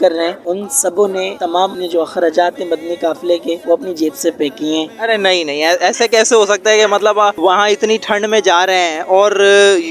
کر رہے ہیں ان سبوں نے تمام جو اخراجات ہیں مدنی قافلے کے وہ اپنی جیب سے پے کیے ہیں۔ ارے نہیں ایسے کیسے ہو سکتا ہے کہ مطلب آپ وہاں اتنی ٹھنڈ میں جا رہے ہیں اور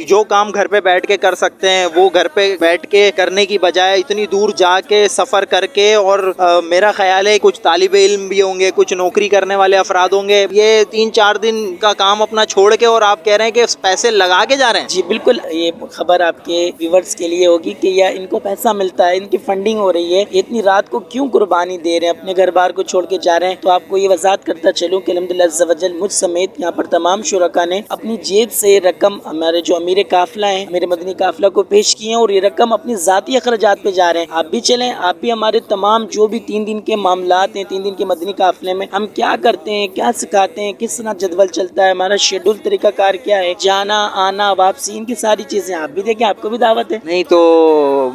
جو کام گھر پہ بیٹھ کے کر سکتے ہیں وہ گھر پہ بیٹھ کے کرنے کی بجائے اتنی دور جا کے سفر کر کے، اور میرا خیال ہے کچھ طالب علم بھی ہوں گے، کچھ نوکری کرنے والے افراد ہوں گے، یہ 3-4 دن کا کام اپنا چھوڑ کے اور آپ کہہ رہے ہیں کہ پیسے لگا کے جا رہے ہیں۔ جی بالکل، یہ خبر آپ کے ویورز کے لیے ہوگی کہ یا ان کو پیسہ ملتا ہے، ان کی فنڈنگ ہو رہی ہے، اتنی رات کو کیوں قربانی دے رہے ہیں، اپنے گھر بار کو چھوڑ کے جا رہے ہیں۔ تو آپ کو یہ وضاحت کرتا چلوں کہ الحمدللہ عز وجل مجھ سمیت یہاں پر تمام شرکا نے اپنی جیب سے رقم ہمارے جو امیر قافلہ ہیں، میرے مدنی قافلہ کو پیش کی ہیں، اور یہ رقم اپنی ذاتی اخراجات پہ جا رہے ہیں۔ آپ بھی چلیں، آپ بھی ہمارے تمام جو بھی 3 دن کے معاملات ہیں، 3 دن کے مدنی قافلے میں ہم کیا کرتے ہیں، کیا سکھاتے ہیں، کس طرح جدول چلتا ہے، ہمارا شیڈول طریقہ کار کیا ہے، جانا آنا واپسی، ان کی ساری چیزیں آپ بھی دیکھیں، آپ کو بھی دعوت ہے۔ نہیں تو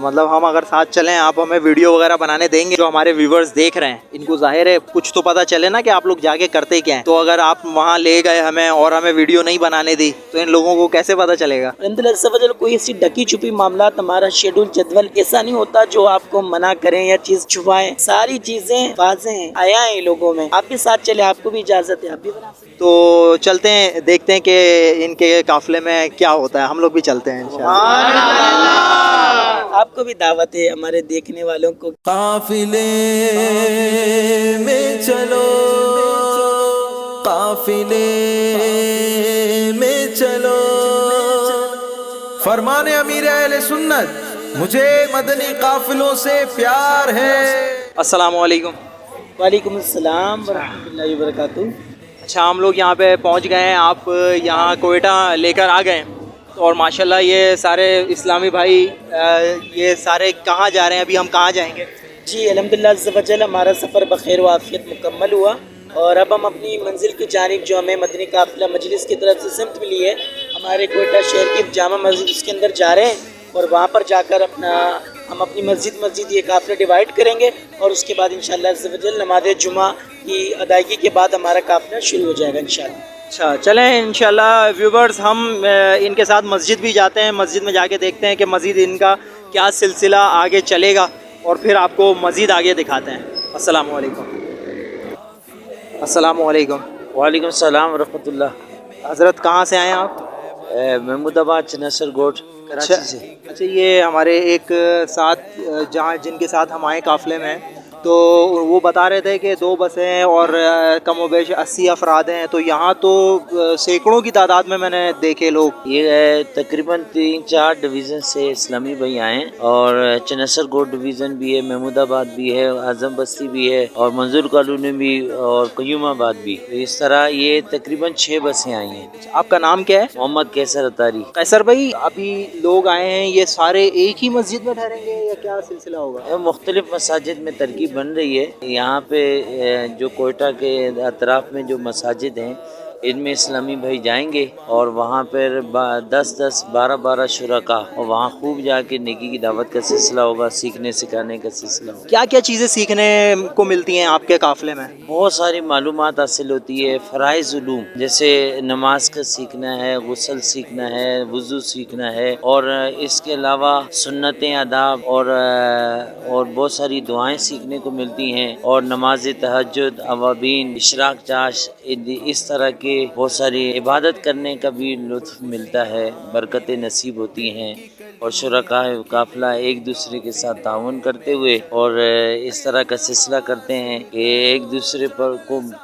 مطلب ہم اگر ساتھ چلیں، آپ ہمیں ویڈیو وغیرہ بنانے دیں گے؟ جو ہمارے ویورز دیکھ رہے ہیں ان کو ظاہر ہے کچھ تو پتہ چلے نا کہ آپ لوگ جا کے کرتے کیا ہیں۔ تو اگر آپ وہاں لے گئے ہمیں اور ہمیں ویڈیو نہیں بنانے دی تو ان لوگوں کو کیسے پتہ چلے گا؟ الحمدللہ عز وجل کوئی ایسی ڈکی چھپی معاملات، ہمارا شیڈول جدول ایسا نہیں ہوتا جو آپ کو منع کریں یا چیز چھپائیں، ساری چیزیں واضح ہیں، آیا ہے لوگوں میں۔ آپ بھی ساتھ چلے، آپ کو بھی اجازت ہے، آپ بھی بنا سکتے ہیں۔ تو چلتے ہیں، دیکھتے ہیں کہ ان کے قافلے میں کیا ہوتا ہے، ہم لوگ بھی چلتے ہیں انشاءاللہ۔ آپ کو بھی دعوت ہے ہمارے دیکھنے والوں کو۔ قافلے میں چلو، قافلے میں چلو، فرمان امیر اہل سنت، مجھے مدنی قافلوں سے پیار ہے۔ السلام علیکم۔ وعلیکم السلام ورحمۃ اللہ وبرکاتہ۔ اچھا، ہم لوگ یہاں پہ پہنچ گئے ہیں، آپ یہاں کوئٹہ لے کر آ گئے ہیں، اور ماشاءاللہ یہ سارے اسلامی بھائی یہ سارے کہاں جا رہے ہیں؟ ابھی ہم کہاں جائیں گے؟ جی الحمدللہ عز وجل ہمارا سفر بخیر و عافیت مکمل ہوا، اور اب ہم اپنی منزل کی جانب جو ہمیں مدنی قافلہ مجلس کی طرف سے سمت ملی ہے، ہمارے کوئٹہ شہر کی جامع مسجد اس کے اندر جا رہے ہیں، اور وہاں پر جا کر ہم اپنی مسجد یہ قافلہ ڈیوائیڈ کریں گے، اور اس کے بعد انشاءاللہ عز وجل نماز جمعہ کی ادائیگی کے بعد ہمارا قافلہ شروع ہو جائے گا انشاءاللہ۔ اچھا چلیں انشاءاللہ ویورز، ہم ان کے ساتھ مسجد بھی جاتے ہیں، مسجد میں جا کے دیکھتے ہیں کہ مزید ان کا کیا سلسلہ آگے چلے گا، اور پھر آپ کو مزید آگے دکھاتے ہیں۔ السلام علیکم۔ السلام علیکم۔ وعلیکم السلام ورحمۃ اللہ۔ حضرت کہاں سے آئے ہیں آپ؟ محمود آباد چنسر گوٹ کراچی سے۔ اچھا، یہ ہمارے ایک ساتھ جن کے ساتھ ہم آئے قافلے میں، تو وہ بتا رہے تھے کہ 2 بسیں اور کم و بیش 80 افراد ہیں، تو یہاں تو سینکڑوں کی تعداد میں نے دیکھے لوگ۔ یہ تقریباً 3-4 ڈویژن سے اسلامی بھائی آئے ہیں، اور چنسر گوٹ ڈویژن بھی ہے، محمود آباد بھی ہے، اعظم بستی بھی ہے، اور منظور کالونی بھی، اور قیوم آباد بھی۔ اس طرح یہ تقریباً 6 بسیں آئی ہیں۔ آپ کا نام کیا ہے؟ محمد کیسر اتاری۔ قیصر بھائی، ابھی لوگ آئے ہیں، یہ سارے ایک ہی مسجد میں ٹھہریں گے یا کیا سلسلہ ہوگا؟ مختلف مساجد میں ترکیب بن رہی ہے۔ یہاں پہ جو کوئٹہ کے اطراف میں جو مساجد ہیں ان میں اسلامی بھائی جائیں گے، اور وہاں پر 10-10 12-12 شرکا، اور وہاں خوب جا کے نیکی کی دعوت کا سلسلہ ہوگا، سیکھنے سکھانے کا سلسلہ ہوگا۔ کیا کیا چیزیں سیکھنے کو ملتی ہیں آپ کے قافلے میں؟ بہت ساری معلومات حاصل ہوتی ہے، فرائض علوم جیسے نماز کا سیکھنا ہے، غسل سیکھنا ہے، وضو سیکھنا ہے، اور اس کے علاوہ سنتیں، آداب اور بہت ساری دعائیں سیکھنے کو ملتی ہیں، اور نماز تہجد، اوابین، اشراق چاش، اس طرح کے بہت ساری عبادت کرنے کا بھی لطف ملتا ہے، برکتیں نصیب ہوتی ہیں، اور شرکاء قافلہ ایک دوسرے کے ساتھ تعاون کرتے ہوئے اور اس طرح کا سلسلہ کرتے ہیں کہ ایک دوسرے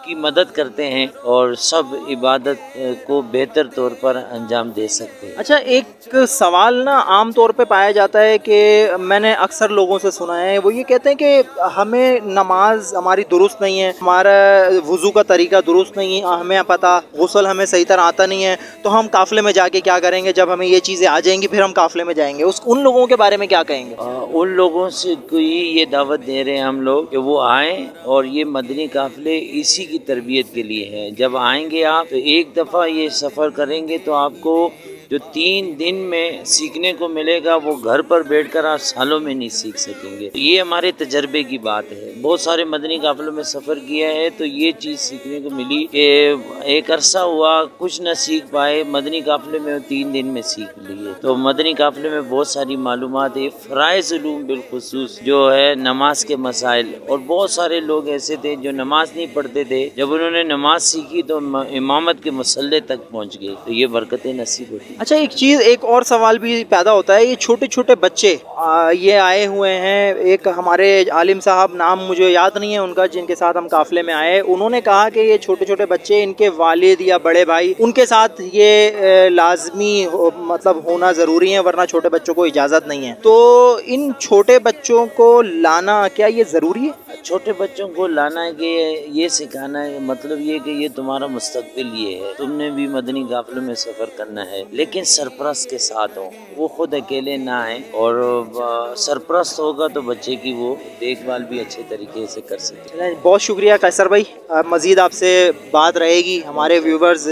کی مدد کرتے ہیں، اور سب عبادت کو بہتر طور پر انجام دے سکتے ہیں۔ اچھا، ایک سوال نا عام طور پہ پایا جاتا ہے کہ میں نے اکثر لوگوں سے سنا ہے، وہ یہ کہتے ہیں کہ ہمیں نماز ہماری درست نہیں ہے، ہمارا وضو کا طریقہ درست نہیں ہے، ہمیں پتہ غسل ہمیں صحیح طرح آتا نہیں ہے، تو ہم قافلے میں جا کے کیا کریں گے؟ جب ہمیں یہ چیزیں آ جائیں گی پھر ہم قافلے میں جائیں گے، ان لوگوں کے بارے میں کیا کہیں گے؟ ان لوگوں سے کوئی یہ دعوت دے رہے ہیں ہم لوگ کہ وہ آئیں، اور یہ مدنی قافلے اسی کی تربیت کے لیے ہے۔ جب آئیں گے آپ تو ایک دفعہ یہ سفر کریں گے تو آپ کو جو 3 دن میں سیکھنے کو ملے گا وہ گھر پر بیٹھ کر آپ سالوں میں نہیں سیکھ سکیں گے. یہ ہمارے تجربے کی بات ہے. بہت سارے مدنی قافلوں میں سفر کیا ہے تو یہ چیز سیکھنے کو ملی کہ ایک عرصہ ہوا کچھ نہ سیکھ پائے, مدنی قافلے میں 3 دن میں سیکھ لیے. تو مدنی قافلے میں بہت ساری معلومات ہے, فرائض علوم بالخصوص جو ہے نماز کے مسائل. اور بہت سارے لوگ ایسے تھے جو نماز نہیں پڑھتے تھے, جب انہوں نے نماز سیکھی تو امامت کے مسلح تک پہنچ گئے. تو یہ برکتیں نصیب ہوتی. اچھا ایک چیز, ایک اور سوال بھی پیدا ہوتا ہے, یہ چھوٹے چھوٹے بچے یہ آئے ہوئے ہیں. ایک ہمارے عالم صاحب, نام مجھے یاد نہیں ہے ان کا, جن کے ساتھ ہم قافلے میں آئے, انہوں نے کہا کہ یہ چھوٹے چھوٹے بچے, ان کے والد یا بڑے بھائی ان کے ساتھ یہ لازمی مطلب ہونا ضروری ہے, ورنہ چھوٹے بچوں کو اجازت نہیں ہے. تو ان چھوٹے بچوں کو لانا کیا یہ ضروری ہے؟ چھوٹے بچوں کو لانا ہے کہ یہ سکھانا ہے, مطلب یہ کہ یہ تمہارا مستقبل یہ ہے, تم نے بھی مدنی قافلوں میں سفر کرنا ہے, لیکن سرپرست کے ساتھ ہوں, وہ خود اکیلے نہ آئیں. اور سرپرست ہوگا تو بچے کی وہ دیکھ بھال بھی اچھے طریقے سے کر سکے. بہت شکریہ قیصر بھائی, مزید آپ سے بات رہے گی. ہمارے ویورز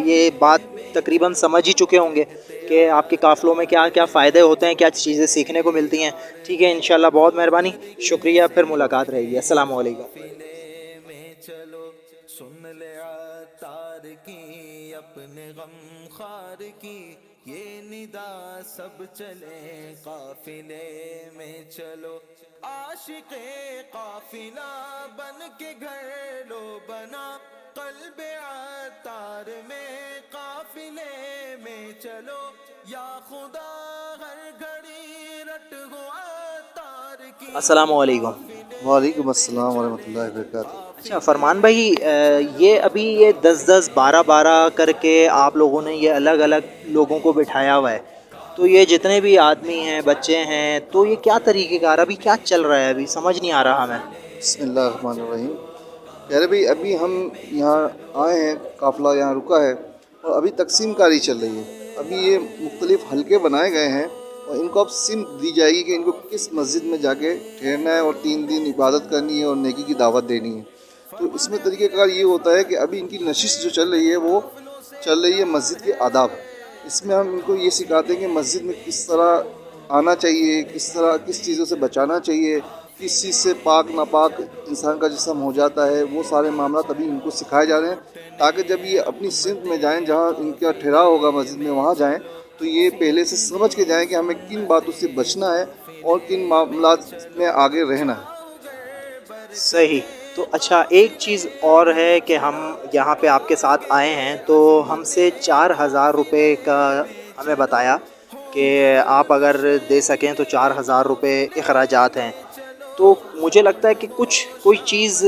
یہ بات تقریباً سمجھ ہی چکے ہوں گے کہ آپ کے قافلوں میں کیا کیا فائدے ہوتے ہیں, کیا چیزیں سیکھنے کو ملتی ہیں. ٹھیک ہے انشاءاللہ, بہت مہربانی, شکریہ, پھر ملاقات رہے گی. السلام علیکم. سن لے عطار کی اپنے غم خار کی یہ ندا, سب چلے قافلے میں چلو. عاشق قافلہ بن کے گھر لو بنا, قلب عطار میں قافلے میں چلو. یا خدا ہر گھڑی رٹ ہو عطار کی. السلام علیکم. وعلیکم السلام ورحمۃ اللہ وبرکاتہ. اچھا فرمان بھائی, یہ ابھی یہ 10-10 12-12 کر کے آپ لوگوں نے یہ الگ الگ لوگوں کو بٹھایا ہوا ہے, تو یہ جتنے بھی آدمی ہیں, بچے ہیں, تو یہ کیا طریقہ کار, ابھی کیا چل رہا ہے, ابھی سمجھ نہیں آ رہا ہمیں. بسم اللہ الرحمن الرحیم. پیارے بھائی, ابھی ہم یہاں آئے ہیں, قافلہ یہاں رکا ہے اور ابھی تقسیم کاری چل رہی ہے. ابھی یہ مختلف حلقے بنائے گئے ہیں اور ان کو اب سمت دی جائے گی کہ ان کو کس مسجد میں جا کے ٹھہرنا ہے اور 3 دن عبادت کرنی ہے اور نیکی کی دعوت دینی ہے. تو اس میں طریقہ کار یہ ہوتا ہے کہ ابھی ان کی نشست جو چل رہی ہے وہ چل رہی ہے مسجد کے آداب. اس میں ہم ان کو یہ سکھاتے ہیں کہ مسجد میں کس طرح آنا چاہیے, کس چیزوں سے بچانا چاہیے, کس چیز سے پاک ناپاک انسان کا جسم ہو جاتا ہے, وہ سارے معاملات ابھی ان کو سکھائے جا رہے ہیں تاکہ جب یہ اپنی سمت میں جائیں, جہاں ان کا ٹھہراؤ ہوگا مسجد میں, وہاں جائیں تو یہ پہلے سے سمجھ کے جائیں کہ ہمیں کن باتوں سے بچنا ہے اور کن معاملات میں آگے رہنا ہے. صحیح. تو اچھا ایک چیز اور ہے کہ ہم یہاں پہ آپ کے ساتھ آئے ہیں تو ہم سے 4000 روپے کا ہمیں بتایا کہ آپ اگر دے سکیں تو 4000 روپے اخراجات ہیں. تو مجھے لگتا ہے کہ کوئی چیز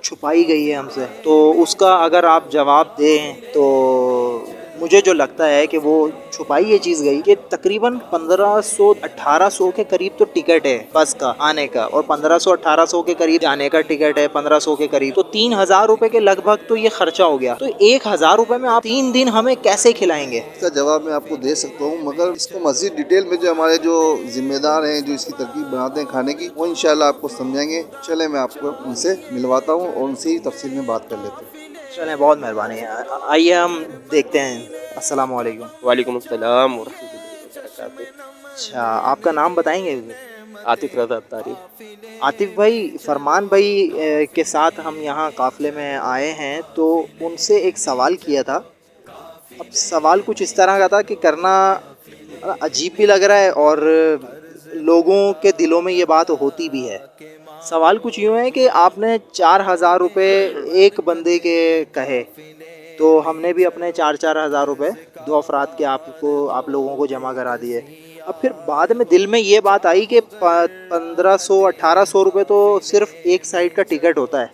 چھپائی گئی ہے ہم سے, تو اس کا اگر آپ جواب دیں تو مجھے جو لگتا ہے کہ وہ چھپائی یہ چیز گئی کہ تقریباً 1500-1800 کے قریب تو ٹکٹ ہے بس کا آنے کا, اور 1500-1800 کے قریب جانے کا ٹکٹ ہے, 1500 کے قریب, تو 3000 روپے کے لگ بھگ تو یہ خرچہ ہو گیا. تو 1000 روپے میں آپ 3 دن ہمیں کیسے کھلائیں گے؟ اس کا جواب میں آپ کو دے سکتا ہوں, مگر اس کو مزید ڈیٹیل میں جو ہمارے جو ذمہ دار ہیں جو اس کی ترکیب بناتے ہیں کھانے کی, وہ انشاءاللہ آپ کو سمجھائیں گے. چلیں میں آپ کو ان سے ملواتا ہوں اور ان سے ہی تفصیل میں بات کر لیتے ہیں. چلیں, بہت مہربانی ہے. آئیے ہم دیکھتے ہیں. السلام علیکم. وعلیکم السلام ورحمۃ اللہ وبرکاتہ. اچھا آپ کا نام بتائیں گے؟ عاطف رضا عطاری. عاطف بھائی, فرمان بھائی کے ساتھ ہم یہاں قافلے میں آئے ہیں تو ان سے ایک سوال کیا تھا. اب سوال کچھ اس طرح کا تھا کہ کرنا عجیب بھی لگ رہا ہے اور لوگوں کے دلوں میں یہ بات ہوتی بھی ہے. سوال کچھ یوں ہے کہ آپ نے 4000 روپے ایک بندے کے کہے, تو ہم نے بھی اپنے 4-4 ہزار روپے 2 افراد کے آپ لوگوں کو جمع کرا دیے. اب پھر بعد میں دل میں یہ بات آئی کہ 1500-1800 روپے تو صرف ایک سائڈ کا ٹکٹ ہوتا ہے,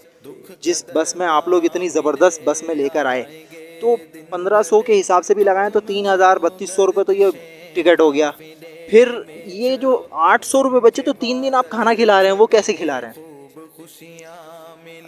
جس بس میں آپ لوگ اتنی زبردست بس میں لے کر آئے, تو 1500 کے حساب سے بھی لگائیں تو 3000-3200 روپے تو یہ ٹکٹ ہو گیا. پھر یہ جو 800 روپے بچے تو 3 دن آپ کھانا کھلا رہے ہیں, وہ کیسے کھلا رہے ہیں؟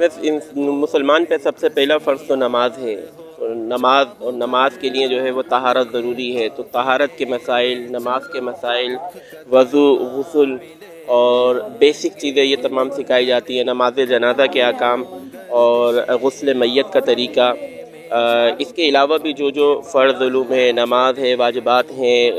بس مسلمان پہ سب سے پہلا فرض تو نماز ہے، اور نماز کے لیے جو ہے وہ طہارت ضروری ہے، تو طہارت کے مسائل، نماز کے مسائل، وضو، غسل اور بیسک چیزیں یہ تمام سکھائی جاتی ہیں، نماز جنازہ کے احکام اور غسل میت کا طریقہ۔ اس کے علاوہ بھی جو فرض علوم ہے، نماز ہے، واجبات ہیں،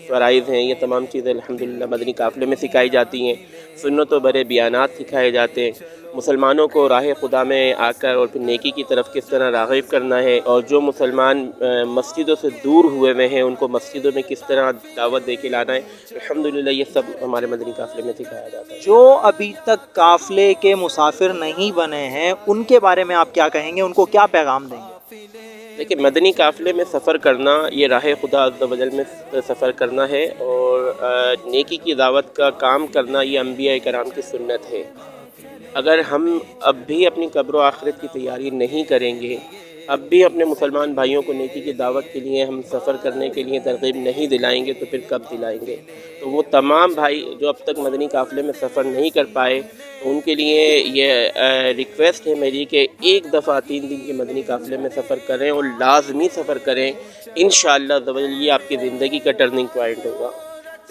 فرائض ہیں، یہ تمام چیزیں الحمدللہ مدنی قافلے میں سکھائی جاتی ہیں۔ سنت و برے بیانات سکھائے جاتے ہیں، مسلمانوں کو راہ خدا میں آ کر اور پھر نیکی کی طرف کس طرح راغب کرنا ہے، اور جو مسلمان مسجدوں سے دور ہوئے ہوئے ہیں ان کو مسجدوں میں کس طرح دعوت دے کے لانا ہے، الحمدللہ یہ سب ہمارے مدنی قافلے میں سکھایا جاتا ہے۔ جو ابھی تک قافلے کے مسافر نہیں بنے ہیں ان کے بارے میں آپ کیا کہیں گے، ان کو کیا پیغام دیں گے؟ لیکن مدنی قافلے میں سفر کرنا یہ راہ خدا عز و جل میں سفر کرنا ہے، اور نیکی کی دعوت کا کام کرنا یہ انبیاء کرام کی سنت ہے۔ اگر ہم اب بھی اپنی قبر و آخرت کی تیاری نہیں کریں گے، اب بھی اپنے مسلمان بھائیوں کو نیکی کی دعوت کے لیے ہم سفر کرنے کے لیے ترغیب نہیں دلائیں گے تو پھر کب دلائیں گے؟ تو وہ تمام بھائی جو اب تک مدنی قافلے میں سفر نہیں کر پائے، ان کے لیے یہ ریکویسٹ ہے میری کہ ایک دفعہ 3 دن کے مدنی قافلے میں سفر کریں اور لازمی سفر کریں۔ انشاءاللہ یہ آپ کی زندگی کا ٹرننگ پوائنٹ ہوگا،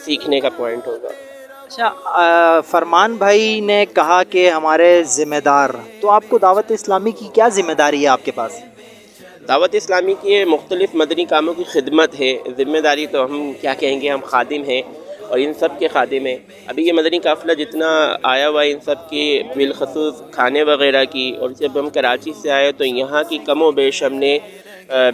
سیکھنے کا پوائنٹ ہوگا۔ اچھا، فرمان بھائی نے کہا کہ ہمارے ذمہ دار، تو آپ کو دعوت اسلامی کی کیا ذمہ داری ہے آپ کے پاس؟ دعوت اسلامی کی مختلف مدنی کاموں کی خدمت ہے، ذمہ داری تو ہم کیا کہیں گے، ہم خادم ہیں اور ان سب کے خادم ہیں۔ ابھی یہ مدنی قافلہ جتنا آیا ہوا ہے ان سب کی بالخصوص کھانے وغیرہ کی، اور جب ہم کراچی سے آئے تو یہاں کی کم و بیش ہم نے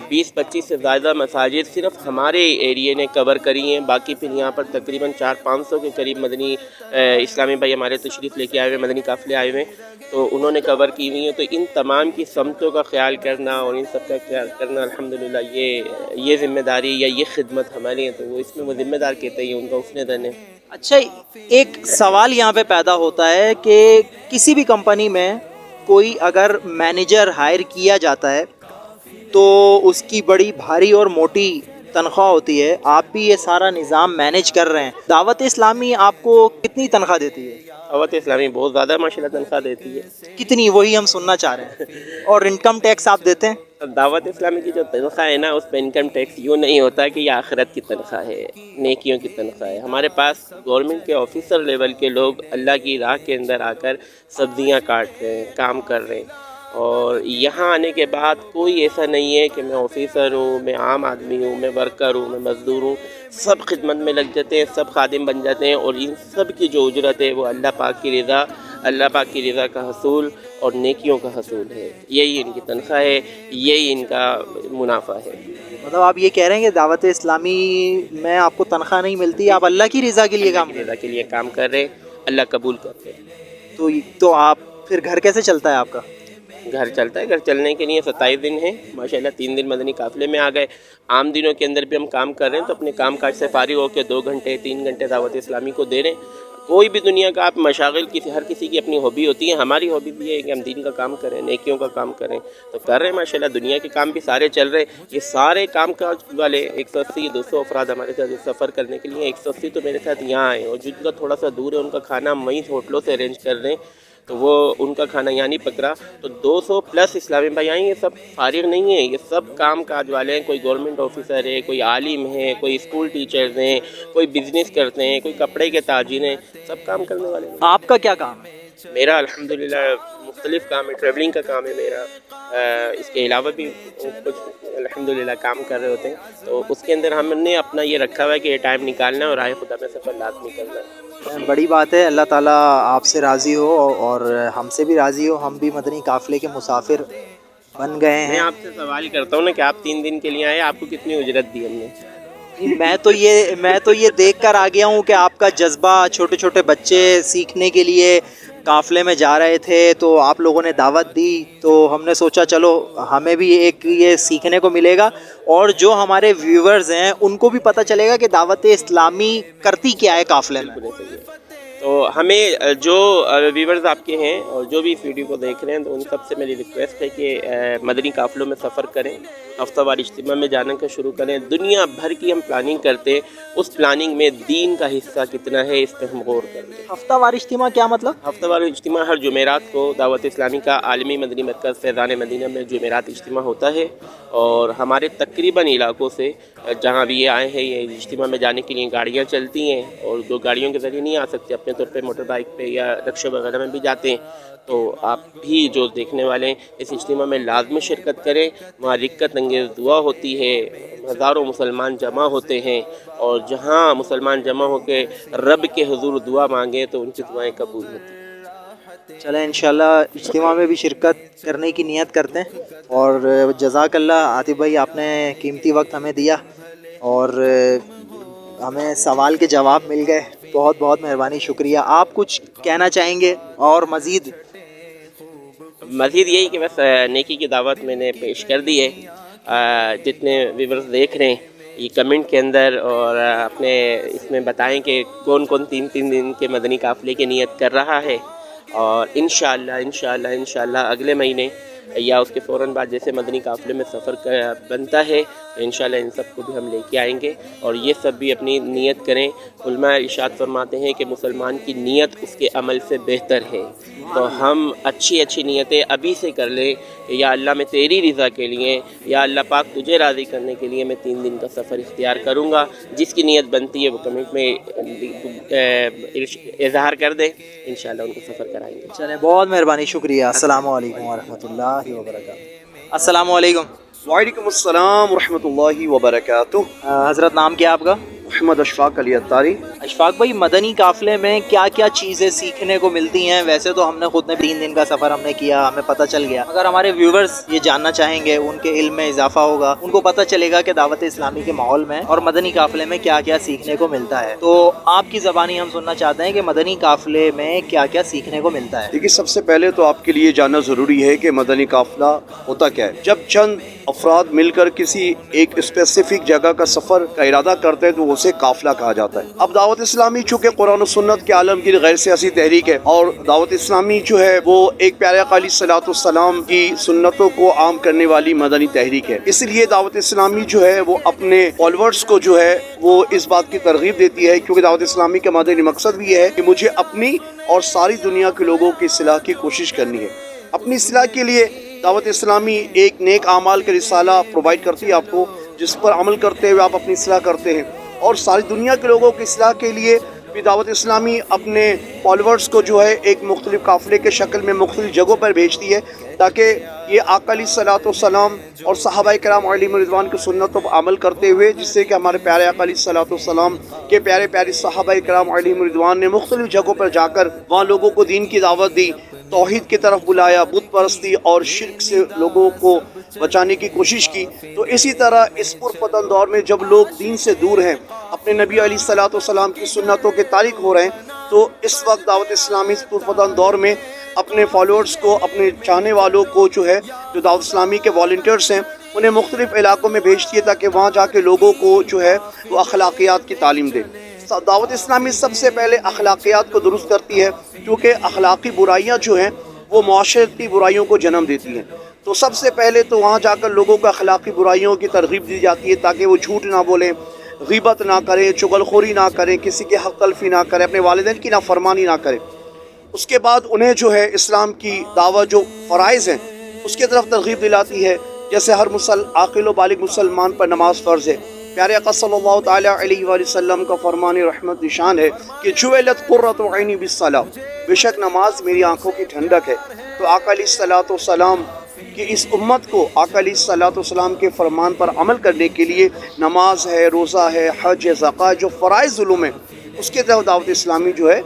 20-25 سے زیادہ مساجد صرف ہمارے ایریے نے کور کری ہیں، باقی پھر یہاں پر تقریباً 400-500 کے قریب مدنی اسلامی بھائی ہمارے تشریف لے کے آئے ہوئے، مدنی قافلے آئے ہوئے ہیں، تو انہوں نے کور کی ہوئی ہیں۔ تو ان تمام کی سمتوں کا خیال کرنا اور ان سب کا خیال کرنا الحمدللہ یہ ذمہ داری یا یہ خدمت ہماری ہے، تو وہ اس میں وہ ذمہ دار کہتے ہیں، ان کا حسن دن ہے۔ اچھا، ایک سوال یہاں پہ پیدا ہوتا ہے کہ کسی بھی کمپنی میں کوئی اگر مینیجر ہائر کیا جاتا ہے تو اس کی بڑی بھاری اور موٹی تنخواہ ہوتی ہے، آپ بھی یہ سارا نظام مینیج کر رہے ہیں، دعوت اسلامی آپ کو کتنی تنخواہ دیتی ہے؟ دعوت اسلامی بہت زیادہ ماشاءاللہ تنخواہ دیتی ہے۔ کتنی، وہی ہم سننا چاہ رہے ہیں۔ اور انکم ٹیکس آپ دیتے ہیں؟ دعوت اسلامی کی جو تنخواہ ہے نا، اس پہ انکم ٹیکس یوں نہیں ہوتا کہ یہ آخرت کی تنخواہ ہے، نیکیوں کی تنخواہ ہے۔ ہمارے پاس گورنمنٹ کے آفیسر لیول کے لوگ اللہ کی راہ کے اندر آ کر سبزیاں کاٹ رہے ہیں، کام کر رہے ہیں، اور یہاں آنے کے بعد کوئی ایسا نہیں ہے کہ میں آفیسر ہوں، میں عام آدمی ہوں، میں ورکر ہوں، میں مزدور ہوں، سب خدمت میں لگ جاتے ہیں، سب خادم بن جاتے ہیں، اور ان سب کی جو اجرت ہے وہ اللہ پاک کی رضا کا حصول اور نیکیوں کا حصول ہے، یہی ان کی تنخواہ ہے، یہی ان کا منافع ہے۔ مطلب آپ یہ کہہ رہے ہیں کہ دعوت اسلامی میں آپ کو تنخواہ نہیں ملتی، آپ اللہ کی رضا کے لیے کام اللہ کی رضا کے لیے کام کر رہے ہیں، اللہ قبول کرتے ہیں۔ تو آپ پھر گھر کیسے چلتا ہے آپ کا؟ گھر چلتا ہے، گھر چلنے کے لیے 27 دن ہیں ماشاءاللہ، 3 دن مدنی قافلے میں آ گئے۔ عام دنوں کے اندر بھی ہم کام کر رہے ہیں، تو اپنے کام کاج سے فارغ ہو کے 2 گھنٹے 3 گھنٹے دعوت اسلامی کو دے رہے ہیں۔ کوئی بھی دنیا کا آپ مشاغل، ہر کسی کی اپنی ہابی ہوتی ہے، ہماری ہابی بھی ہے کہ ہم دین کا کام کریں، نیکیوں کا کام کریں، تو کر رہے ہیں ماشاءاللہ۔ دنیا کے کام بھی سارے چل رہے ہیں، یہ سارے کام کاج والے 180-200 افراد ہمارے ساتھ سفر کرنے کے لیے 180 تو میرے ساتھ یہاں آئے ہیں، اور جن کا تھوڑا سا دور ہے ان کا کھانا ہم وہیں ہوٹلوں سے ارینج کر رہے ہیں، تو وہ ان کا کھانا یہاں نہیں پک رہا۔ تو 200 پلس اسلامی بھائی آئیں، یہ سب فارغ نہیں ہیں، یہ سب کام کاج والے ہیں، کوئی گورنمنٹ آفیسر ہے، کوئی عالم ہے، کوئی اسکول ٹیچرز ہیں، کوئی بزنس کرتے ہیں، کوئی کپڑے کے تاجر ہیں، سب کام کرنے والے ہیں۔ آپ کا کیا کام ہے؟ میرا الحمدللہ مختلف کام ہے، ٹریولنگ کا کام ہے میرا، اس کے علاوہ بھی کچھ الحمدللہ کام کر رہے ہوتے ہیں، تو اس کے اندر ہم نے اپنا یہ رکھا ہوا ہے کہ یہ ٹائم نکالنا ہے اور راہ خدا میں سفر لازمی کرنا ہے۔ بڑی بات ہے، اللہ تعالیٰ آپ سے راضی ہو اور ہم سے بھی راضی ہو، ہم بھی مدنی قافلے کے مسافر بن گئے ہیں۔ میں آپ سے سوال کرتا ہوں نا کہ آپ 3 دن کے لیے آئے، آپ کو کتنی اجرت دی ہم نے؟ میں تو یہ دیکھ کر آ گیا ہوں کہ آپ کا جذبہ، چھوٹے چھوٹے بچے سیکھنے کے لیے قافلے میں جا رہے تھے تو آپ لوگوں نے دعوت دی، تو ہم نے سوچا چلو ہمیں بھی ایک یہ سیکھنے کو ملے گا، اور جو ہمارے ویورز ہیں ان کو بھی پتہ چلے گا کہ دعوت اسلامی کرتی کیا ہے قافلے میں۔ تو ہمیں جو ویورز آپ کے ہیں اور جو بھی اس ویڈیو کو دیکھ رہے ہیں، تو ان سب سے میری ریکویسٹ ہے کہ مدنی قافلوں میں سفر کریں، ہفتہ وار اجتماع میں جانے کا شروع کریں. دنیا بھر کی ہم پلاننگ کرتے ہیں, اس پلاننگ میں دین کا حصہ کتنا ہے اس پہ ہم غور کریں. ہفتہ وار اجتماع کیا مطلب؟ ہفتہ وار اجتماع ہر جمعرات کو دعوت اسلامی کا عالمی مدنی مرکز فیضان مدینہ میں جمعرات اجتماع ہوتا ہے, اور ہمارے تقریباً علاقوں سے جہاں بھی یہ آئے ہیں یہ اجتماع میں جانے کے لیے گاڑیاں چلتی ہیں, اور جو گاڑیوں کے ذریعے نہیں آ سکتے اپنے طور پہ موٹر بائک پہ یا رکشے وغیرہ میں بھی جاتے ہیں. تو آپ بھی جو دیکھنے والے ہیں اس اجتماع میں لازمی شرکت کریں. وہاں رکت انگیز دعا ہوتی ہے, ہزاروں مسلمان جمع ہوتے ہیں, اور جہاں مسلمان جمع ہو کے رب کے حضور دعا مانگیں تو ان کی دعائیں قبول ہوتی ہیں. چلیں انشاءاللہ اجتماع میں بھی شرکت کرنے کی نیت کرتے ہیں. اور جزاک اللہ عاطف بھائی, آپ نے قیمتی وقت ہمیں دیا اور ہمیں سوال کے جواب مل گئے. بہت بہت مہربانی, شکریہ. آپ کچھ کہنا چاہیں گے اور مزید؟ یہی کہ بس نیکی کی دعوت میں نے پیش کر دی ہے. جتنے ویورز دیکھ رہے ہیں یہ کمنٹ کے اندر اور اپنے اس میں بتائیں کہ کون کون 3 دن کے مدنی قافلے کی نیت کر رہا ہے, اور انشاءاللہ اگلے مہینے یا اس کے فوراً بعد جیسے مدنی قافلے میں سفر بنتا ہے تو انشاءاللہ ان سب کو بھی ہم لے کے آئیں گے, اور یہ سب بھی اپنی نیت کریں. علماء ارشاد فرماتے ہیں کہ مسلمان کی نیت اس کے عمل سے بہتر ہے, تو ہم اچھی نیتیں ابھی سے کر لیں. یا اللہ میں تیری رضا کے لیے, یا اللہ پاک تجھے راضی کرنے کے لیے میں 3 دن کا سفر اختیار کروں گا. جس کی نیت بنتی ہے وہ کمنٹ میں اظہار کر دیں, انشاءاللہ ان کو سفر کرائیں گے. چلیں بہت مہربانی, شکریہ. السلام علیکم ورحمۃ اللہ وبرکاتہ. السلام علیکم. وعلیکم السلام ورحمۃ اللہ وبرکاتہ. حضرت نام کیا آپ کا؟ محمد اشفاق علی اتاری. اشفاق بھائی, مدنی قافلے میں کیا کیا چیزیں سیکھنے کو ملتی ہیں؟ ویسے تو ہم نے خود نے 3 دن کا سفر ہم نے کیا, ہمیں پتہ چل گیا. اگر ہمارے ویورز یہ جاننا چاہیں گے, ان کے علم میں اضافہ ہوگا, ان کو پتہ چلے گا کہ دعوت اسلامی کے ماحول میں اور مدنی قافلے میں کیا کیا سیکھنے کو ملتا ہے. تو آپ کی زبانی ہم سننا چاہتے ہیں کہ مدنی قافلے میں کیا کیا سیکھنے کو ملتا ہے. دیکھیے, سب سے پہلے تو آپ کے لیے جاننا ضروری ہے کہ مدنی قافلہ ہوتا کیا ہے. جب چند افراد مل کر کسی ایک اسپیسیفک جگہ کا سفر کا ارادہ کرتے ہیں تو اسے قافلہ کہا جاتا ہے. اب دعوت اسلامی چونکہ قرآن و سنت کے عالمگیر غیر سیاسی تحریک ہے, اور دعوت اسلامی جو ہے وہ ایک پیارے آقا علیہ الصلوۃ والسلام کی سنتوں کو عام کرنے والی مدنی تحریک ہے. اس لیے دعوت اسلامی جو ہے وہ اپنے فالوورز کو جو ہے وہ اس بات کی ترغیب دیتی ہے, کیونکہ دعوت اسلامی کا مدنی مقصد بھی یہ ہے کہ مجھے اپنی اور ساری دنیا کے لوگوں کی اصلاح کی کوشش کرنی ہے. اپنی اصلاح کے لیے دعوت اسلامی ایک نیک اعمال کا رسالہ پرووائڈ کرتی ہے آپ کو, جس پر عمل کرتے ہوئے آپ اپنی اصلاح کرتے ہیں. اور ساری دنیا کے لوگوں کی اصلاح کے لیے بھی دعوت اسلامی اپنے فالوورز کو جو ہے ایک مختلف قافلے کے شکل میں مختلف جگہوں پر بھیجتی ہے, تاکہ یہ آقا علیہ الصلوۃ والسلام اور صحابہ کرام علیہم رضوان کی سنتوں پر عمل کرتے ہوئے, جس سے کہ ہمارے پیارے آقا علیہ الصلوۃ والسلام کے پیارے صحابہ کرام علیہم رضوان نے مختلف جگہوں پر جا کر وہاں لوگوں کو دین کی دعوت دی, توحید کی طرف بلایا, بت پرستی اور شرک سے لوگوں کو بچانے کی کوشش کی. تو اسی طرح اس پرفتن دور میں جب لوگ دین سے دور ہیں, اپنے نبی علیہ الصلوۃ والسلام کی سنتوں کے تارک ہو رہے ہیں, تو اس وقت دعوت اسلامی اس پرفتن دور میں اپنے فالوورز کو, اپنے چاہنے والوں کو جو ہے, جو دعوت اسلامی کے والنٹیئرس ہیں, انہیں مختلف علاقوں میں بھیجتی ہے تاکہ وہاں جا کے لوگوں کو جو ہے وہ اخلاقیات کی تعلیم دے. دعوت اسلامی سب سے پہلے اخلاقیات کو درست کرتی ہے, کیونکہ اخلاقی برائیاں جو ہیں وہ معاشرتی برائیوں کو جنم دیتی ہیں. تو سب سے پہلے تو وہاں جا کر لوگوں کو اخلاقی برائیوں کی ترغیب دی جاتی ہے, تاکہ وہ جھوٹ نہ بولیں, غیبت نہ کریں, چغلخوری نہ کریں, کسی کے حق تلفی نہ کریں, اپنے والدین کی نافرمانی نہ کریں. اس کے بعد انہیں جو ہے اسلام کی دعوت جو فرائض ہیں اس کی طرف ترغیب دلاتی ہے, جیسے ہر عاقل و بالغ مسلمان پر نماز فرض ہے. پیارے آقا صلی اللہ تعالیٰ علیہ وآلہ وسلم کا فرمان رحمت نشان ہے کہ جعلت قرۃ عینی بالصلاۃ, بے شک نماز میری آنکھوں کی ٹھنڈک ہے. تو آقا علیہ الصلوۃ والسلام کہ اس امت کو آقا علیہ الصلوۃ والسلام کے فرمان پر عمل کرنے کے لیے نماز ہے, روزہ ہے, حج ہے, زکوٰۃ, جو فرائض علوم ہیں اس کے طرف دعوت اسلامی جو ہے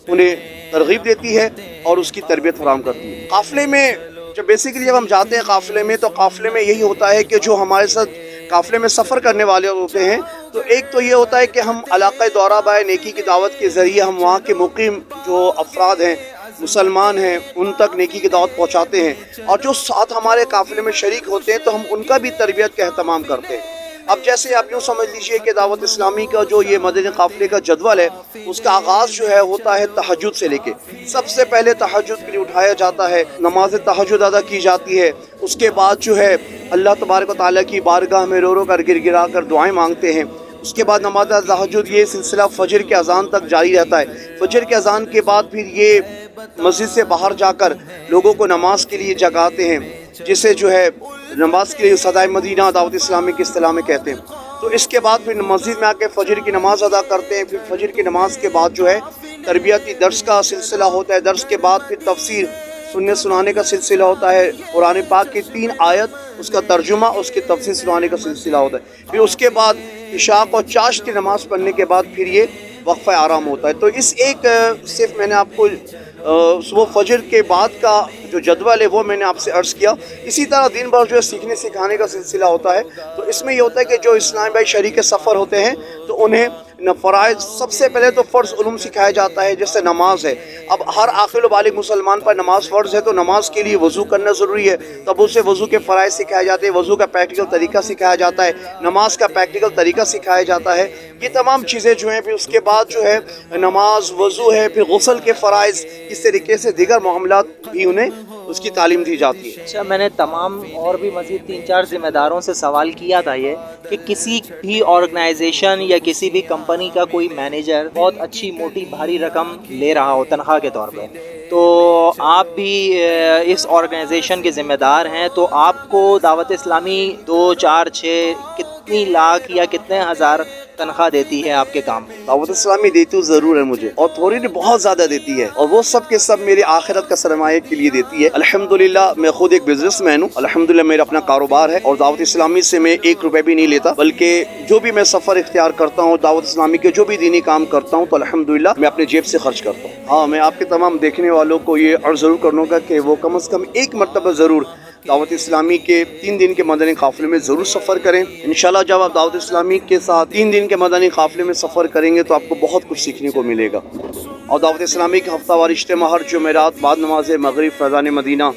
انہیں ترغیب دیتی ہے اور اس کی تربیت فراہم کرتی ہے. قافلے میں جب ہم جاتے ہیں قافلے میں, تو قافلے میں یہی ہوتا ہے کہ جو ہمارے ساتھ قافلے میں سفر کرنے والے ہوتے ہیں, تو ایک تو یہ ہوتا ہے کہ ہم علاقہ دورہ بائے نیکی کی دعوت کے ذریعے ہم وہاں کے مقیم جو افراد ہیں, مسلمان ہیں, ان تک نیکی کی دعوت پہنچاتے ہیں, اور جو ساتھ ہمارے قافلے میں شریک ہوتے ہیں تو ہم ان کا بھی تربیت کا اہتمام کرتے ہیں. اب جیسے آپ یوں سمجھ لیجئے کہ دعوت اسلامی کا جو یہ مدنی قافلے کا جدول ہے اس کا آغاز جو ہے ہوتا ہے تہجد سے لے کے. سب سے پہلے تہجد کے لیے اٹھایا جاتا ہے, نماز تہجد ادا کی جاتی ہے. اس کے بعد جو ہے اللہ تبارک و تعالیٰ کی بارگاہ میں رو رو کر گر گرا کر دعائیں مانگتے ہیں. اس کے بعد نماز تہجد یہ سلسلہ فجر کے اذان تک جاری رہتا ہے. فجر کے اذان کے بعد پھر یہ مسجد سے باہر جا کر لوگوں کو نماز کے لیے جگاتے ہیں, جسے جو ہے نماز کے لیے صدائے مدینہ دعوت اسلامی کی اصطلاح میں کہتے ہیں. تو اس کے بعد پھر مسجد میں آ کے فجر کی نماز ادا کرتے ہیں. پھر فجر کی نماز کے بعد جو ہے تربیتی درس کا سلسلہ ہوتا ہے. درس کے بعد پھر تفسیر سننے سنانے کا سلسلہ ہوتا ہے. قرآن پاک کی 3 آیت, اس کا ترجمہ, اس کی تفسیر سنانے کا سلسلہ ہوتا ہے. پھر اس کے بعد عشاء اور چاشت کی نماز پڑھنے کے بعد پھر یہ وقفہ آرام ہوتا ہے. تو اس ایک صرف میں نے آپ کو صبح فجر کے بعد کا جو جدول ہے وہ میں نے آپ سے عرض کیا. اسی طرح دن بھر جو ہے سیکھنے سکھانے کا سلسلہ ہوتا ہے. تو اس میں یہ ہوتا ہے کہ جو اسلام بھائی شریک سفر ہوتے ہیں تو انہیں فرائض, سب سے پہلے تو فرض علوم سکھایا جاتا ہے جیسے نماز ہے. اب ہر عاقل و بالغ مسلمان پر نماز فرض ہے, تو نماز کے لیے وضو کرنا ضروری ہے. تب اسے وضو کے فرائض سکھائے جاتے ہیں, وضو کا پریکٹیکل طریقہ سکھایا جاتا ہے, نماز کا پریکٹیکل طریقہ سکھایا جاتا ہے. یہ تمام چیزیں جو ہیں پھر اس کے بعد جو ہے نماز, وضو ہے, پھر غسل کے فرائض, اس طریقے سے دیگر معاملات بھی انہیں اس کی تعلیم دی جاتی ہے. اچھا, میں نے تمام اور بھی مزید 3-4 ذمہ داروں سے سوال کیا تھا یہ کہ کسی بھی آرگنائزیشن یا کسی بھی کمپنی کا کوئی مینیجر بہت اچھی موٹی بھاری رقم لے رہا ہو تنخواہ کے طور پہ, تو آپ بھی اس آرگنائزیشن کے ذمہ دار ہیں, تو آپ کو دعوت اسلامی 2, 4, 6 کتنی لاکھ یا کتنے ہزار تنخواہ دیتی ہے آپ کے کام؟ دعوت اسلامی دیتی ضرور ہے مجھے, اور تھوڑی نہیں بہت زیادہ دیتی ہے, اور وہ سب کے سب میری آخرت کا سرمایہ کے لیے دیتی ہے. الحمدللہ میں خود ایک بزنس مین ہوں, الحمدللہ میرا اپنا کاروبار ہے, اور دعوت اسلامی سے میں 1 روپے بھی نہیں لیتا, بلکہ جو بھی میں سفر اختیار کرتا ہوں, دعوت اسلامی کے جو بھی دینی کام کرتا ہوں, تو الحمدللہ میں اپنے جیب سے خرچ کرتا ہوں. ہاں, میں آپ کے تمام دیکھنے والوں کو یہ عرض ضرور کروں گا کہ وہ کم از کم 1 مرتبہ ضرور دعوت اسلامی کے 3 دن کے مدنی قافلے میں ضرور سفر کریں. انشاءاللہ جب آپ دعوت اسلامی کے ساتھ 3 دن کے مدنی قافلے میں سفر کریں گے تو آپ کو بہت کچھ سیکھنے کو ملے گا. اور دعوت اسلامی کا ہفتہ وار اجتماع ہر جمعرات بعد نماز مغرب فیضان مدینہ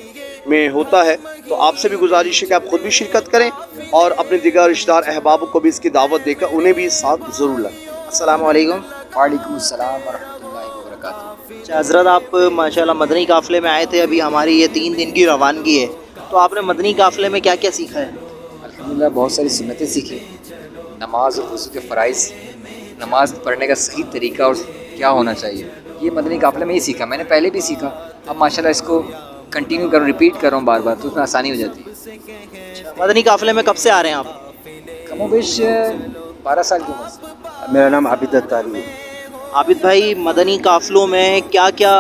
میں ہوتا ہے. تو آپ سے بھی گزارش ہے کہ آپ خود بھی شرکت کریں اور اپنے دیگر رشتہ دار احباب کو بھی اس کی دعوت دے کر انہیں بھی ساتھ ضرور لائیں. السلام علیکم. وعلیکم السلام ورحمۃ اللہ وبرکاتہ. اچھا حضرت, آپ ماشاءاللہ مدنی قافلے میں آئے تھے, ابھی ہماری یہ 3 دن کی روانگی ہے, تو آپ نے مدنی قافلے میں کیا کیا سیکھا ہے؟ الحمدللہ بہت ساری سنتیں سیکھی, نماز اور وضو کے فرائض, نماز پڑھنے کا صحیح طریقہ اور کیا ہونا چاہیے, یہ مدنی قافلے میں ہی سیکھا. میں نے پہلے بھی سیکھا, اب ماشاءاللہ اس کو کنٹینیو کروں, ریپیٹ کروں بار بار, تو اس میں آسانی ہو جاتی ہے. مدنی قافلے میں کب سے آ رہے ہیں آپ؟ کم و بیش 12 سال کی عمر سے. میرا نام عابد اتاری ہے. عابد بھائی, مدنی قافلوں میں کیا کیا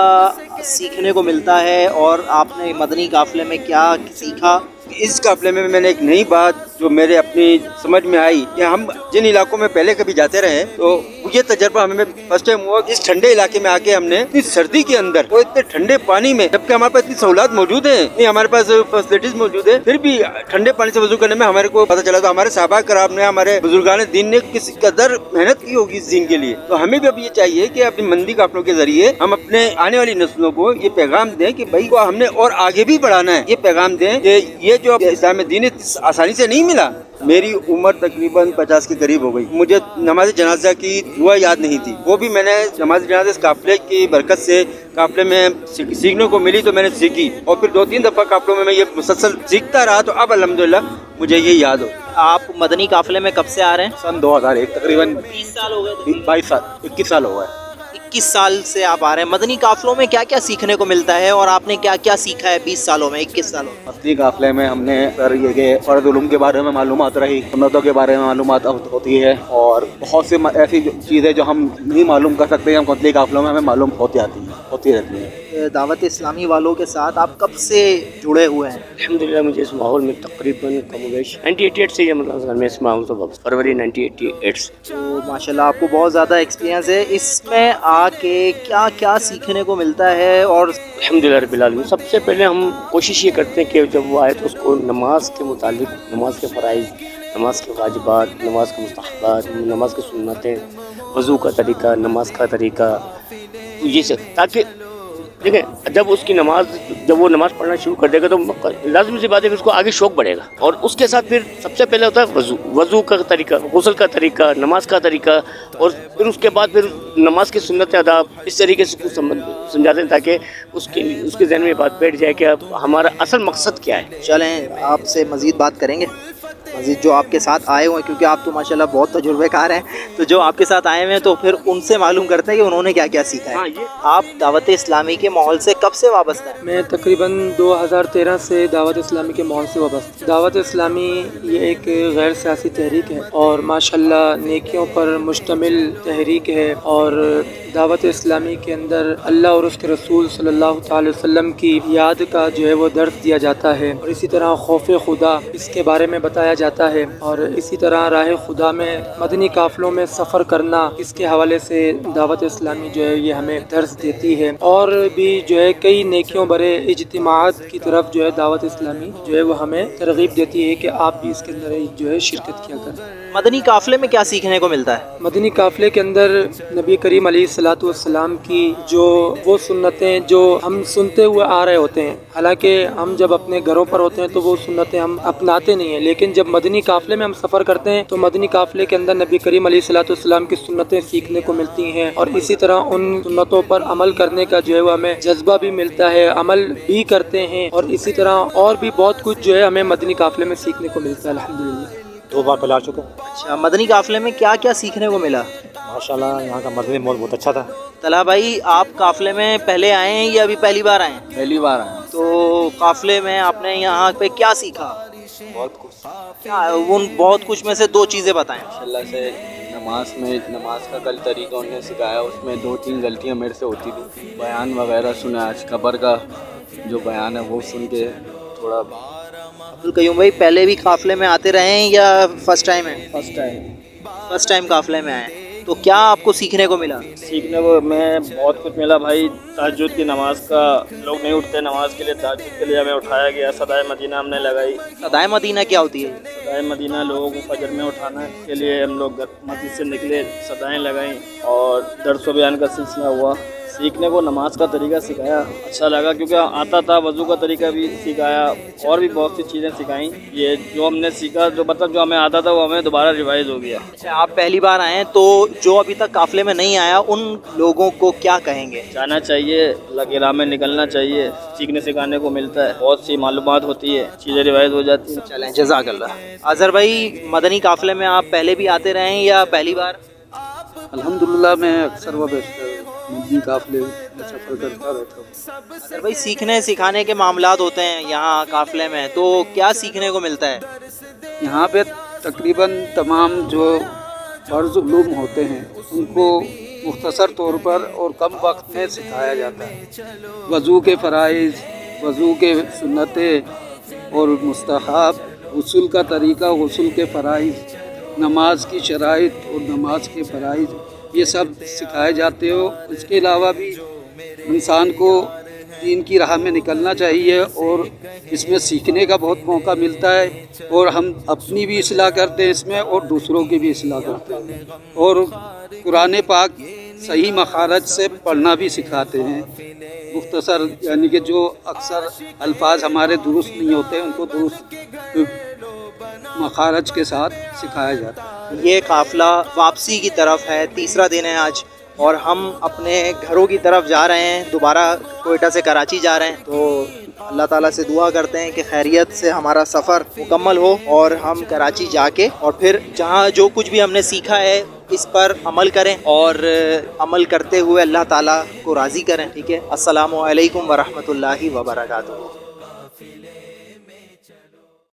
سیکھنے کو ملتا ہے, اور آپ نے مدنی قافلے میں کیا سیکھا؟ اس قافلے میں میں نے ایک نئی بات جو میرے اپنی سمجھ میں آئی کہ ہم جن علاقوں میں پہلے کبھی جاتے رہے تو یہ تجربہ ہمیں فرسٹ ٹائم ہوا کہ اس ٹھنڈے علاقے میں آ کے ہم نے اتنی سردی کے اندر اور اتنے ٹھنڈے پانی میں, جبکہ ہمارے پاس اتنی سہولات موجود ہیں, اتنی ہمارے پاس فیسلٹیز موجود ہیں, پھر بھی ٹھنڈے پانی سے وضو کرنے میں ہمارے کو پتہ چلا. تو ہمارے صحابہ کرام نے, ہمارے بزرگان دین نے کس قدر محنت کی ہوگی اس دین کے لیے. تو ہمیں بھی اب یہ چاہیے کہ اپنی مدنی قافلوں کے ذریعے ہم اپنے آنے والی نسلوں کو یہ پیغام دیں کہ بھائی کو ہم نے اور آگے بھی بڑھانا ہے. یہ پیغام دیں کہ یہ جو اسلام دین آسانی سے نہیں ملا. میری عمر تقریباً 50 کے قریب ہو گئی, مجھے نماز جنازہ کی دعا یاد نہیں تھی, وہ بھی میں نے نماز جنازہ اس قافلے کی برکت سے قافلے میں سیکھنے کو ملی, تو میں نے سیکھی, اور پھر 2-3 دفعہ قافلوں میں یہ مسلسل سیکھتا رہا, تو اب الحمدللہ مجھے یہ یاد ہو. آپ مدنی قافلے میں کب سے آ رہے ہیں؟ سن 2001, تقریباً 20 سال ہو گئے. 22 سال 21 سال ہوا ہے. 21 سال سے آپ آ رہے ہیں. مدنی قافلوں میں کیا کیا سیکھنے کو ملتا ہے, اور آپ نے کیا کیا سیکھا ہے 20 سالوں میں, 21 سالوں میں؟ مدنی قافلے میں ہم نے سر یہ کہ فرض علوم کے بارے میں معلومات رہی, سنتوں کے بارے میں معلومات ہوتی ہے, اور بہت سے ایسی چیزیں جو ہم نہیں معلوم کر سکتے ہیں ہم مدنی قافلوں میں ہمیں معلوم ہوتی رہتی ہیں. دعوت اسلامی والوں کے ساتھ آپ کب سے جڑے ہوئے ہیں؟ الحمدللہ مجھے اس ماحول میں تقریباً کم و بیش 98 سے, یہ مطلب میں اس ماحول سے فروری 1988 سے. تو ماشاءاللہ آپ کو بہت زیادہ ایکسپیرینس ہے. اس میں آ کے کیا کیا سیکھنے کو ملتا ہے؟ اور الحمدللہ رب العالمین, سب سے پہلے ہم کوشش یہ کرتے ہیں کہ جب وہ آئے تو اس کو نماز کے متعلق, نماز کے فرائض, نماز کے واجبات, نماز کے مستحبات, نماز کی سنتیں, وضو کا طریقہ, نماز کا طریقہ, یہ سے تاکہ دیکھیں جب اس کی نماز جب وہ نماز پڑھنا شروع کر دے گا تو لازمی سی بات ہے کہ اس کو آگے شوق بڑھے گا، اور اس کے ساتھ پھر سب سے پہلے ہوتا ہے وضو کا طریقہ، غسل کا طریقہ، نماز کا طریقہ، اور پھر اس کے بعد پھر نماز کی سنت آداب اس طریقے سے کچھ سمجھاتے ہیں تاکہ اس کے ذہن میں بات بیٹھ جائے کہ اب ہمارا اصل مقصد کیا ہے۔ چلیں آپ سے مزید بات کریں گے، مزید جو آپ کے ساتھ آئے ہوئے ہیں، کیونکہ آپ تو ماشاءاللہ بہت تجربے کار ہیں، تو جو آپ کے ساتھ آئے ہوئے ہیں تو پھر ان سے معلوم کرتے ہیں کہ انہوں نے کیا کیا سیکھا ہے۔ آپ دعوت اسلامی کے ماحول سے کب سے وابستہ ہیں؟ میں تقریباً 2013 سے دعوت اسلامی کے ماحول سے وابستہ۔ دعوت اسلامی یہ ایک غیر سیاسی تحریک ہے اور ماشاءاللہ نیکیوں پر مشتمل تحریک ہے، اور دعوت اسلامی کے اندر اللہ اور اس کے رسول صلی اللہ تعالی وسلم کی یاد کا جو ہے وہ درس دیا جاتا ہے، اور اسی طرح خوف خدا اس کے بارے میں بتایا جاتا ہے، اور اسی طرح راہ خدا میں مدنی قافلوں میں سفر کرنا اس کے حوالے سے دعوت اسلامی جو ہے یہ ہمیں درس دیتی ہے، اور بھی جو ہے کئی نیکیوں برے اجتماعات کی طرف جو ہے دعوت اسلامی جو ہے وہ ہمیں ترغیب دیتی ہے کہ آپ بھی اس کے اندر جو ہے شرکت کیا کریں۔ مدنی قافلے میں کیا سیکھنے کو ملتا ہے؟ مدنی قافلے کے اندر نبی کریم علیہ الصلوۃ والسلام کی جو وہ سنتیں جو ہم سنتے ہوئے آ رہے ہوتے ہیں، حالانکہ ہم جب اپنے گھروں پر ہوتے ہیں تو وہ سنتیں ہم اپناتے نہیں ہیں، لیکن جب مدنی قافلے میں ہم سفر کرتے ہیں تو مدنی قافلے کے اندر نبی کریم علیہ الصلوۃ والسلام کی سنتیں سیکھنے کو ملتی ہیں، اور اسی طرح ان سنتوں پر عمل کرنے کا جو ہے وہ ہمیں جذبہ بھی ملتا ہے، عمل بھی کرتے ہیں، اور اسی طرح اور بھی بہت کچھ جو ہے ہمیں مدنی قافلے میں سیکھنے کو ملتا ہے۔ الحمدللہ 2 بار پہلا آ چکا ہوں۔ اچھا، مدنی قافلے میں کیا کیا سیکھنے کو ملا؟ ماشاءاللہ یہاں کا مدنی ماحول بہت اچھا تھا۔ طلحہ بھائی، آپ قافلے میں پہلے آئے ہیں یا ابھی پہلی بار آئے ہیں؟ پہلی بار آئے ہیں۔ تو قافلے میں آپ نے یہاں پہ کیا سیکھا؟ بہت کچھ۔ ان بہت کچھ میں سے 2 چیزیں بتائیں۔ اللہ سے نماز کا کل طریقہ انہوں نے سکھایا، اس میں 2-3 غلطیاں میرے سے ہوتی تھیں، بیان وغیرہ سنا، آج قبر کا جو بیان ہے وہ سن کے تھوڑا۔ عبدالقیوم بھائی، پہلے بھی قافلے میں آتے رہے ہیں یا فرسٹ ٹائم ہے؟ فرسٹ ٹائم قافلے میں آئے، تو کیا آپ کو سیکھنے کو ملا؟ سیکھنے کو میں بہت کچھ ملا بھائی۔ تہجد کی نماز کا لوگ نہیں اٹھتے نماز کے لیے، تہجد کے لیے ہمیں اٹھایا گیا، صدائے مدینہ ہم نے لگائی۔ صدائے مدینہ کیا ہوتی ہے؟ صدائے مدینہ لوگوں کو فجر میں اٹھانا کے لیے ہم لوگ مسجد سے نکلے، صدائیں لگائیں اور درس و بیان کا سلسلہ ہوا۔ سیکھنے کو نماز کا طریقہ سکھایا، اچھا لگا کیونکہ آتا تھا، وضو کا طریقہ بھی سکھایا، اور بھی بہت سی چیزیں سکھائیں۔ یہ جو ہم نے سیکھا، جو ہمیں آتا تھا وہ ہمیں دوبارہ ریوائز ہو گیا۔ اچھا، آپ پہلی بار آئے ہیں تو جو ابھی تک قافلے میں نہیں آیا ان لوگوں کو کیا کہیں گے؟ جانا چاہیے، اللہ کی راہ میں نکلنا چاہیے، سیکھنے سکھانے کو ملتا ہے، بہت سی معلومات ہوتی ہے، چیزیں ریوائز ہو جاتی ہیں۔ چلیں، جزاک اللہ۔ اظہر بھائی، مدنی قافلے میں آپ پہلے بھی آتے رہے ہیں یا پہلی بار؟ الحمدللہ میں اکثر و بیشتر مدنی قافلے میں سفر کرتا رہتا ہوں۔ اگر بھائی سیکھنے سکھانے کے معاملات ہوتے ہیں یہاں قافلے میں، تو کیا سیکھنے کو ملتا ہے؟ یہاں پہ تقریباً تمام جو فرض علوم ہوتے ہیں ان کو مختصر طور پر اور کم وقت میں سکھایا جاتا ہے۔ وضو کے فرائض، وضو کے سنتیں اور مستحب، غسل کا طریقہ، غسل کے فرائض، نماز کی شرائط اور نماز کے فرائض، یہ سب سکھائے جاتے ہو۔ اس کے علاوہ بھی انسان کو دین کی راہ میں نکلنا چاہیے، اور اس میں سیکھنے کا بہت موقع ملتا ہے، اور ہم اپنی بھی اصلاح کرتے ہیں اس میں اور دوسروں کی بھی اصلاح کرتے ہیں، اور قرآن پاک صحیح مخارج سے پڑھنا بھی سکھاتے ہیں۔ مختصر یعنی کہ جو اکثر الفاظ ہمارے درست نہیں ہوتے ان کو درست مخارج کے ساتھ سکھایا جاتا ہے۔ یہ قافلہ واپسی کی طرف ہے، تیسرا دن ہے آج، اور ہم اپنے گھروں کی طرف جا رہے ہیں، دوبارہ کوئٹہ سے کراچی جا رہے ہیں۔ تو اللہ تعالیٰ سے دعا کرتے ہیں کہ خیریت سے ہمارا سفر مکمل ہو، اور ہم کراچی جا کے اور پھر جہاں جو کچھ بھی ہم نے سیکھا ہے اس پر عمل کریں، اور عمل کرتے ہوئے اللہ تعالیٰ کو راضی کریں۔ ٹھیک ہے، السلام علیکم ورحمۃ اللہ وبرکاتہ۔